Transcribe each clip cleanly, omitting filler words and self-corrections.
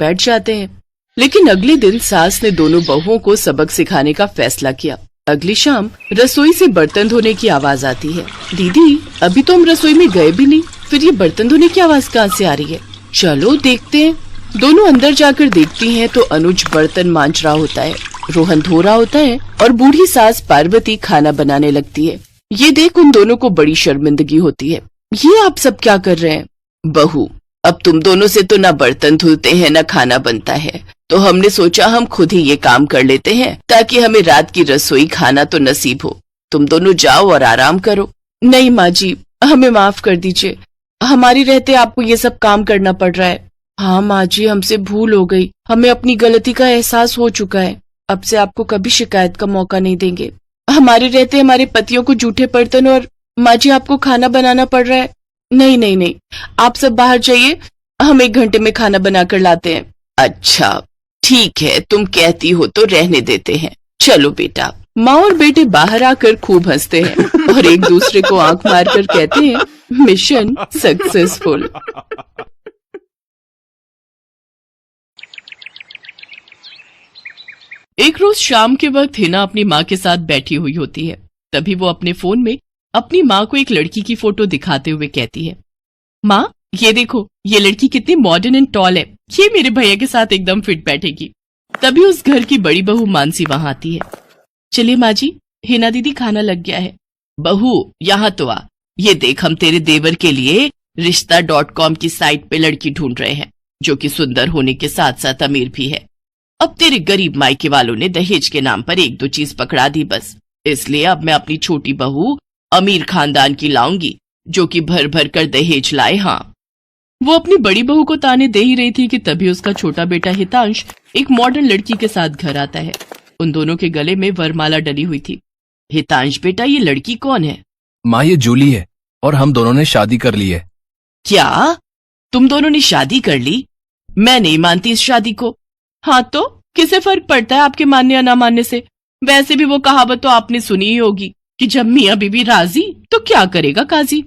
बैठ जाते हैं। लेकिन अगले दिन सास ने दोनों बहुओं को सबक सिखाने का फैसला किया। अगली शाम रसोई से बर्तन धोने की आवाज आती है। दीदी, अभी तो हम रसोई में गए भी नहीं, फिर ये बर्तन धोने की आवाज कहाँ से आ रही है? चलो देखते हैं। दोनों अंदर जाकर देखती हैं तो अनुज बर्तन मांज रहा होता है, रोहन धो रहा होता है और बूढ़ी सास पार्वती खाना बनाने लगती है। ये देख उन दोनों को बड़ी शर्मिंदगी होती है। ये आप सब क्या कर रहे हैं? बहू, अब तुम दोनों से तो ना बर्तन धुलते हैं ना खाना बनता है, तो हमने सोचा हम खुद ही ये काम कर लेते हैं ताकि हमें रात की रसोई खाना तो नसीब हो। तुम दोनों जाओ और आराम करो। नहीं माँ जी, हमें माफ कर दीजिए, हमारी रहते आपको ये सब काम करना पड़ रहा है। हाँ माँ जी, हमसे भूल हो गई, हमें अपनी गलती का एहसास हो चुका है। अब से आपको कभी शिकायत का मौका नहीं देंगे। हमारे रहते हमारे पतियों को जूठे बर्तन और माँ जी आपको खाना बनाना पड़ रहा है। नहीं नहीं नहीं, आप सब बाहर जाइए, हम 1 घंटे में खाना बनाकर लाते हैं। अच्छा ठीक है, तुम कहती हो तो रहने देते हैं। चलो बेटा। माँ और बेटे बाहर आकर खूब हंसते हैं और एक दूसरे को आंख मारकर कहते हैं, मिशन सक्सेसफुल। एक रोज शाम के वक्त हिना अपनी माँ के साथ बैठी हुई होती है। तभी वो अपने फोन में अपनी माँ को एक लड़की की फोटो दिखाते हुए कहती है, माँ ये देखो, ये लड़की कितनी मॉडर्न एंड टॉल है, ये मेरे भैया के साथ एकदम फिट बैठेगी। तभी उस घर की बड़ी बहू मानसी वहां आती है। चलिए माँ जी, हिना दीदी खाना लग गया है। बहू यहाँ तो आ, ये देख हम तेरे देवर के लिए रिश्ता.com की साइट पे लड़की ढूंढ रहे हैं, जो कि सुंदर होने के साथ साथ अमीर भी है। अब तेरे गरीब मायके वालों ने दहेज के नाम पर 1-2 चीज पकड़ा दी बस, इसलिए अब मैं अपनी छोटी बहू अमीर खानदान की लाऊंगी, जो कि भर भर कर दहेज लाए। हाँ, वो अपनी बड़ी बहू को ताने दे ही रही थी कि तभी उसका छोटा बेटा हितांश एक मॉडर्न लड़की के साथ घर आता है। उन दोनों के गले में वरमाला डली हुई थी। हितांश बेटा, ये लड़की कौन है? माँ, ये जूली है और हम दोनों ने शादी कर ली है। क्या तुम दोनों ने शादी कर ली? मैं नहीं मानती इस शादी को। हाँ तो किसे फर्क पड़ता है आपके मानने या ना मानने से? वैसे भी वो कहावत तो आपने सुनी ही होगी कि जब मियाँ बीवी राजी तो क्या करेगा काजी।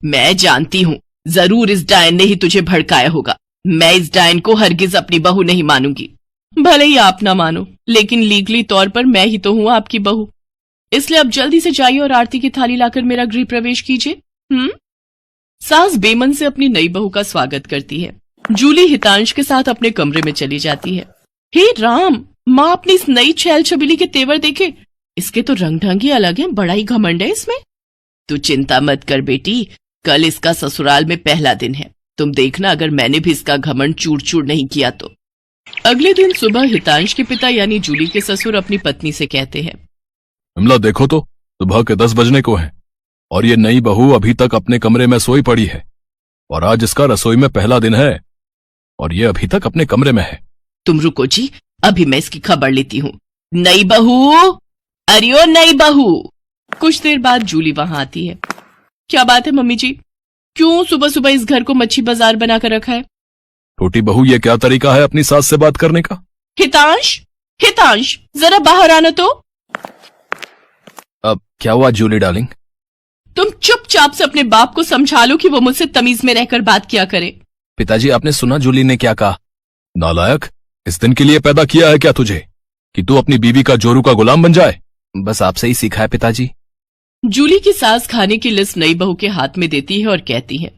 मैं जानती हूँ, जरूर इस डायन ने ही तुझे भड़काया होगा। मैं इस डायन को हरगिज अपनी बहू नहीं मानूंगी। भले ही आप ना मानो, लेकिन लीगली तौर पर मैं ही तो हूँ आपकी बहू। इसलिए अब जल्दी से जाइए और आरती की थाली लाकर मेरा गृह प्रवेश कीजिए। सास बेमन से अपनी नई बहू का स्वागत करती है। जूली हितांश के साथ अपने कमरे में चली जाती है। हे राम, माँ अपनी इस नई छैल छबीली के तेवर देखे, इसके तो रंग ढंग ही अलग है, बड़ा ही घमंड है इसमें। तू चिंता मत कर बेटी, कल इसका ससुराल में पहला दिन है, तुम देखना अगर मैंने भी इसका घमंड चूर चूर नहीं किया तो। अगले दिन सुबह हितांश के पिता यानी जूली के ससुर अपनी पत्नी से कहते हैं, विमला देखो तो, सुबह के 10 बजने को है और ये नई बहू अभी तक अपने कमरे में सोई पड़ी है, और आज इसका रसोई में पहला दिन है और ये अभी तक अपने कमरे में है। तुम रुको जी, अभी मैं इसकी खबर लेती हूँ। नई बहू, अरे ओ नई बहू। कुछ देर बाद जूली वहां आती है। क्या बात है मम्मी जी, क्यों सुबह सुबह इस घर को मच्छी बाजार बनाकर रखा है? छोटी बहू, ये क्या तरीका है अपनी सास से बात करने का? हितांश, हितांश जरा बाहर आना तो। अब क्या हुआ जूली डार्लिंग? तुम चुपचाप से अपने बाप को समझा लो कि वो मुझसे तमीज में रहकर बात किया करे। पिताजी, आपने सुना जूली ने क्या कहा? नालायक, इस दिन के लिए पैदा किया है क्या तुझे कि तू अपनी बीवी का जोरू का गुलाम बन जाए? बस आपसे ही सीखा है पिताजी। जूली की सास खाने की लिस्ट नई बहू के हाथ में देती है और कहती है,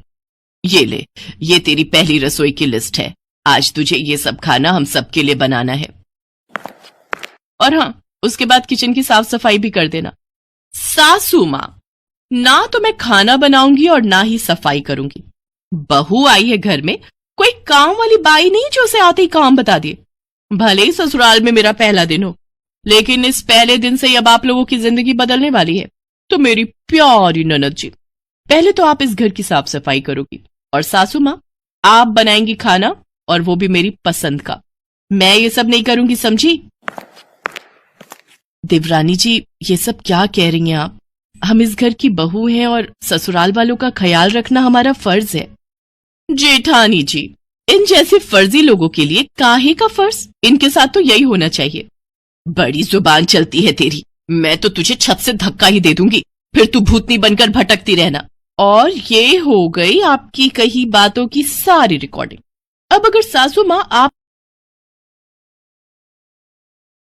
ये ले, ये तेरी पहली रसोई की लिस्ट है। आज तुझे ये सब खाना हम सबके लिए बनाना है, और हाँ, उसके बाद किचन की साफ सफाई भी कर देना। सासू माँ, ना तो मैं खाना बनाऊंगी और ना ही सफाई करूंगी। बहू आई है घर में, कोई काम वाली बाई नहीं जो उसे आते ही काम बता दिए। भले ही ससुराल में मेरा पहला दिन हो, लेकिन इस पहले दिन से अब आप लोगों की जिंदगी बदलने वाली है। तो मेरी प्यारी ननद जी, पहले तो आप इस घर की साफ सफाई करोगी, और सासू माँ आप बनाएंगी खाना, और वो भी मेरी पसंद का। मैं ये सब नहीं करूंगी, समझी? देवरानी जी, ये सब क्या कह रही हैं आप? हम इस घर की बहू हैं और ससुराल वालों का ख्याल रखना हमारा फर्ज है। जेठानी जी, इन जैसे फर्जी लोगों के लिए काहे का फर्ज? इनके साथ तो यही होना चाहिए। बड़ी जुबान चलती है तेरी, मैं तो तुझे छत से धक्का ही दे दूंगी, फिर तू भूतनी बनकर भटकती रहना। और ये हो गई आपकी कही बातों की सारी रिकॉर्डिंग। अब अगर सासू माँ आप